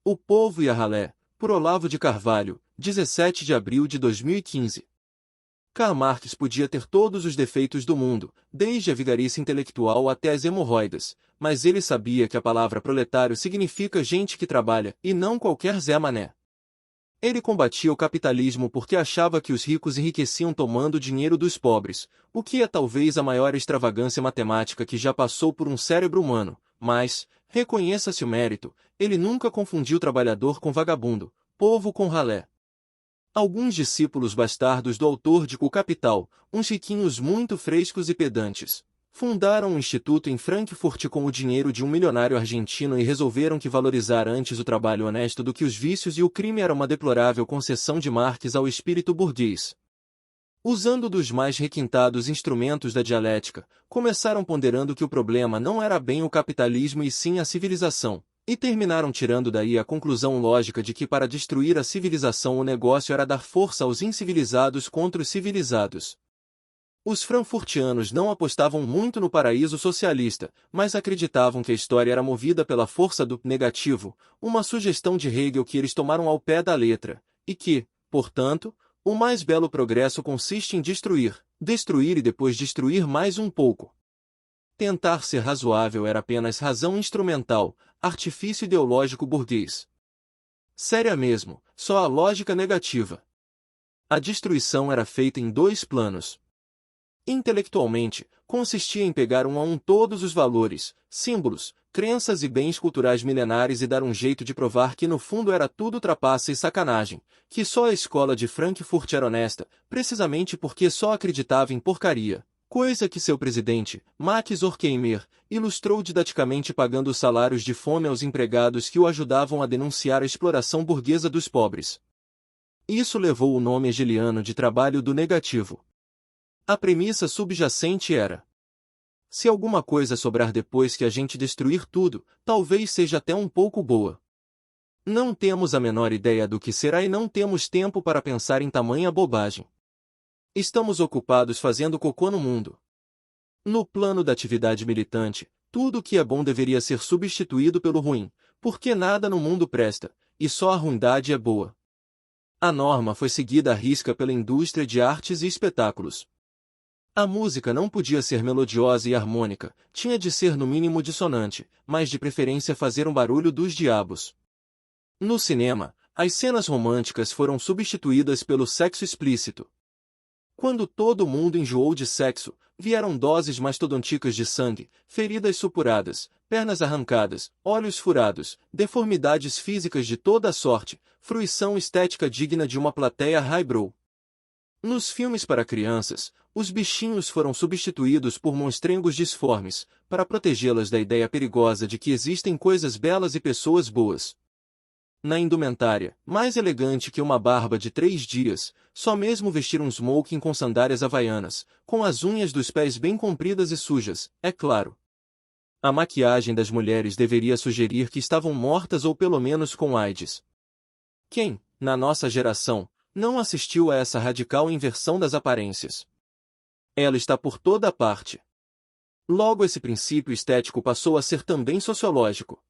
O Povo e a Ralé, por Olavo de Carvalho, 17 de abril de 2015. Karl Marx podia ter todos os defeitos do mundo, desde a vigarice intelectual até as hemorroidas, mas ele sabia que a palavra proletário significa gente que trabalha, e não qualquer Zé Mané. Ele combatia o capitalismo porque achava que os ricos enriqueciam tomando o dinheiro dos pobres, o que é talvez a maior extravagância matemática que já passou por um cérebro humano, mas, reconheça-se o mérito, ele nunca confundiu trabalhador com vagabundo, povo com ralé. Alguns discípulos bastardos do autor de O Capital, uns riquinhos muito frescos e pedantes, fundaram um instituto em Frankfurt com o dinheiro de um milionário argentino e resolveram que valorizar antes o trabalho honesto do que os vícios e o crime era uma deplorável concessão de Marx ao espírito burguês. Usando dos mais requintados instrumentos da dialética, começaram ponderando que o problema não era bem o capitalismo e sim a civilização, e terminaram tirando daí a conclusão lógica de que para destruir a civilização o negócio era dar força aos incivilizados contra os civilizados. Os frankfurtianos não apostavam muito no paraíso socialista, mas acreditavam que a história era movida pela força do negativo, uma sugestão de Hegel que eles tomaram ao pé da letra, e que, portanto, o mais belo progresso consiste em destruir e depois destruir mais um pouco. Tentar ser razoável era apenas razão instrumental, artifício ideológico burguês. Séria mesmo, só a lógica negativa. A destruição era feita em dois planos. Intelectualmente, consistia em pegar um a um todos os valores, símbolos, crenças e bens culturais milenares e dar um jeito de provar que no fundo era tudo trapaça e sacanagem, que só a escola de Frankfurt era honesta, precisamente porque só acreditava em porcaria, coisa que seu presidente, Max Horkheimer, ilustrou didaticamente pagando os salários de fome aos empregados que o ajudavam a denunciar a exploração burguesa dos pobres. Isso levou o nome hegeliano de trabalho do negativo. A premissa subjacente era: se alguma coisa sobrar depois que a gente destruir tudo, talvez seja até um pouco boa. Não temos a menor ideia do que será e não temos tempo para pensar em tamanha bobagem. Estamos ocupados fazendo cocô no mundo. No plano da atividade militante, tudo o que é bom deveria ser substituído pelo ruim, porque nada no mundo presta, e só a ruindade é boa. A norma foi seguida à risca pela indústria de artes e espetáculos. A música não podia ser melodiosa e harmônica, tinha de ser no mínimo dissonante, mas de preferência fazer um barulho dos diabos. No cinema, as cenas românticas foram substituídas pelo sexo explícito. Quando todo mundo enjoou de sexo, vieram doses mastodonticas de sangue, feridas supuradas, pernas arrancadas, olhos furados, deformidades físicas de toda a sorte, fruição estética digna de uma plateia highbrow. Nos filmes para crianças, os bichinhos foram substituídos por monstrengos disformes, para protegê-las da ideia perigosa de que existem coisas belas e pessoas boas. Na indumentária, mais elegante que uma barba de 3 dias, só mesmo vestir um smoking com sandálias havaianas, com as unhas dos pés bem compridas e sujas, é claro. A maquiagem das mulheres deveria sugerir que estavam mortas ou pelo menos com AIDS. Quem, na nossa geração, não assistiu a essa radical inversão das aparências? Ela está por toda parte. Logo esse princípio estético passou a ser também sociológico.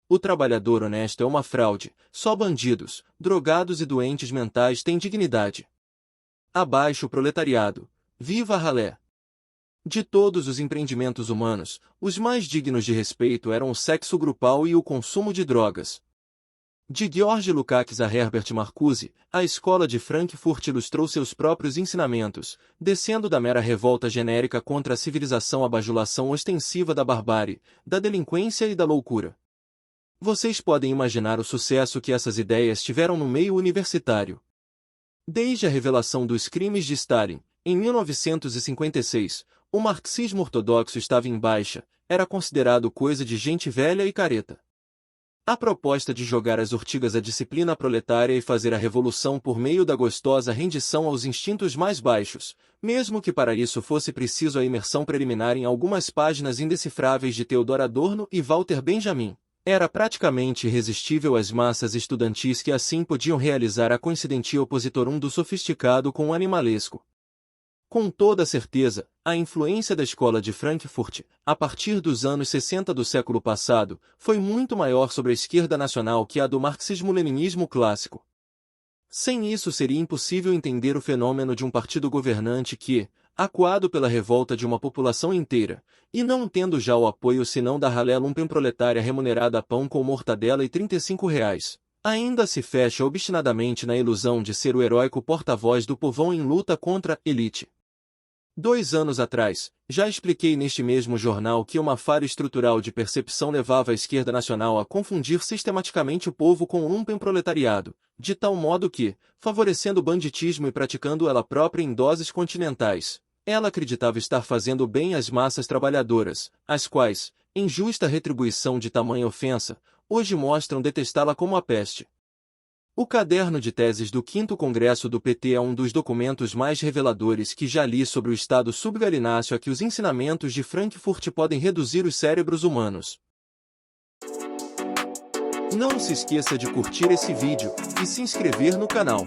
O trabalhador honesto é uma fraude, só bandidos, drogados e doentes mentais têm dignidade. Abaixo o proletariado, viva a ralé! De todos os empreendimentos humanos, os mais dignos de respeito eram o sexo grupal e o consumo de drogas. De George Lukács a Herbert Marcuse, a escola de Frankfurt ilustrou seus próprios ensinamentos, descendo da mera revolta genérica contra a civilização à bajulação ostensiva da barbárie, da delinquência e da loucura. Vocês podem imaginar o sucesso que essas ideias tiveram no meio universitário. Desde a revelação dos crimes de Stalin, em 1956, o marxismo ortodoxo estava em baixa, era considerado coisa de gente velha e careta. A proposta de jogar às urtigas a disciplina proletária e fazer a revolução por meio da gostosa rendição aos instintos mais baixos, mesmo que para isso fosse preciso a imersão preliminar em algumas páginas indecifráveis de Theodor Adorno e Walter Benjamin, era praticamente irresistível às massas estudantis que assim podiam realizar a coincidentia opositorum do sofisticado com o animalesco. Com toda certeza, a influência da escola de Frankfurt, a partir dos anos 60 do século passado, foi muito maior sobre a esquerda nacional que a do marxismo-leninismo clássico. Sem isso seria impossível entender o fenômeno de um partido governante que, acuado pela revolta de uma população inteira, e não tendo já o apoio senão da ralé lumpenproletária remunerada a pão com mortadela e R$ 35, ainda se fecha obstinadamente na ilusão de ser o heróico porta-voz do povão em luta contra a elite. 2 anos atrás, já expliquei neste mesmo jornal que uma falha estrutural de percepção levava a esquerda nacional a confundir sistematicamente o povo com o lumpenproletariado, de tal modo que, favorecendo o banditismo e praticando ela própria em doses continentais, ela acreditava estar fazendo bem às massas trabalhadoras, as quais, em justa retribuição de tamanha ofensa, hoje mostram detestá-la como a peste. O caderno de teses do 5º Congresso do PT é um dos documentos mais reveladores que já li sobre o estado subgalináceo a que os ensinamentos de Frankfurt podem reduzir os cérebros humanos. Não se esqueça de curtir esse vídeo e se inscrever no canal.